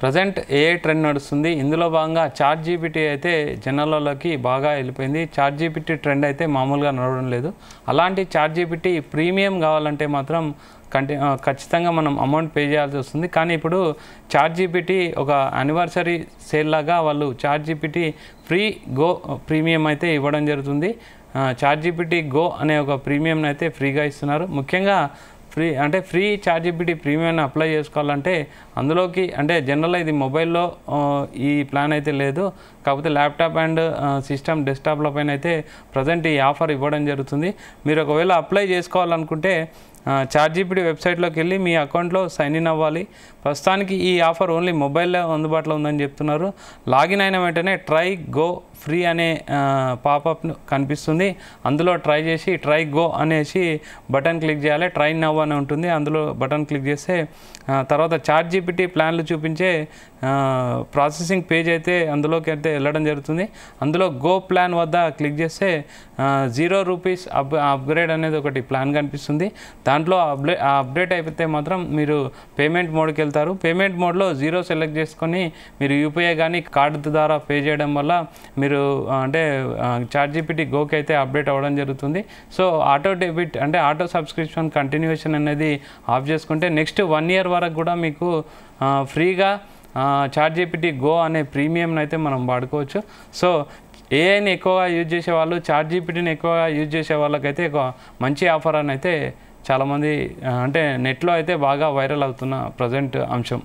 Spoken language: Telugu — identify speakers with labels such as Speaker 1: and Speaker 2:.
Speaker 1: ప్రజెంట్ ఏఐ ట్రెండ్ నడుస్తుంది. ఇందులో భాగంగా చాట్ జీపీటీ అయితే జనాలలోకి బాగా వెళ్ళిపోయింది. చాట్ జీపీటీ ట్రెండ్ అయితే మామూలుగా నడవడం లేదు. అలాంటి చాట్ జీపీటీ ప్రీమియం కావాలంటే మాత్రం ఖచ్చితంగా మనం అమౌంట్ పే చేయాల్సి వస్తుంది. కానీ ఇప్పుడు చాట్ జీపీటీ ఒక యానివర్సరీ సేల్ లాగా వాళ్ళు ChatGPT free go premium అయితే ఇవ్వడం జరుగుతుంది. చాట్ జీపీటీ గో అనే ఒక ప్రీమియంని అయితే ఫ్రీగా ఇస్తున్నారు. ముఖ్యంగా ఫ్రీ చాట్ జీపీటీ ప్రీమియంని అప్లై చేసుకోవాలంటే అందులోకి జనరల్గా ఇది మొబైల్లో ఈ ప్లాన్ అయితే లేదు. కాకపోతే ల్యాప్టాప్ అండ్ సిస్టమ్ డెస్క్టాప్ల పైన అయితే ప్రజెంట్ ఈ ఆఫర్ ఇవ్వడం జరుగుతుంది. మీరు ఒకవేళ అప్లై చేసుకోవాలనుకుంటే చాట్ జీపీటీ వెబ్సైట్లోకి వెళ్ళి మీ అకౌంట్లో సైన్ ఇన్ అవ్వాలి. ప్రస్తుతానికి ఈ ఆఫర్ ఓన్లీ మొబైల్లో అందుబాటులో ఉందని చెప్తున్నారు. లాగిన్ అయిన వెంటనే ట్రై గో ఫ్రీ అనే పాపప్ కనిపిస్తుంది. అందులో ట్రై గో అనేసి బటన్ క్లిక్ చేయాలి. ట్రై నవ్ అని ఉంటుంది. అందులో బటన్ క్లిక్ చేస్తే తర్వాత చాట్ జీపీటీ ప్లాన్లు చూపించే ప్రాసెసింగ్ పేజ్ అయితే అందులోకి అయితే వెళ్ళడం జరుగుతుంది. అందులో గో ప్లాన్ వద్ద క్లిక్ చేస్తే ₹0 అప్గ్రేడ్ అనేది ఒకటి ప్లాన్ కనిపిస్తుంది. దాంట్లో అప్డేట్ అయిపోతే మాత్రం మీరు పేమెంట్ మోడ్కి వెళ్తారు. పేమెంట్ మోడ్లో 0 సెలెక్ట్ చేసుకొని మీరు యూపీఐ కానీ కార్డు ద్వారా పే చేయడం వల్ల మీరు చాట్ జీపీటీ గోకి అయితే అప్డేట్ అవ్వడం జరుగుతుంది. So auto debit auto subscription continuation అనేది ఆఫ్ చేసుకుంటే నెక్స్ట్ 1 year వరకు కూడా మీకు ఫ్రీగా చాట్ జీపీటీ గో అనే ప్రీమియంని అయితే మనం వాడుకోవచ్చు. సో ఏఐని ఎక్కువగా యూజ్ చేసే వాళ్ళు, చాట్ జీపీటీని ఎక్కువగా యూజ్ చేసే వాళ్ళకైతే ఒక మంచి ఆఫర్ అని అయితే చాలామంది నెట్లో అయితే బాగా వైరల్ అవుతున్న ప్రజెంట్ అంశం.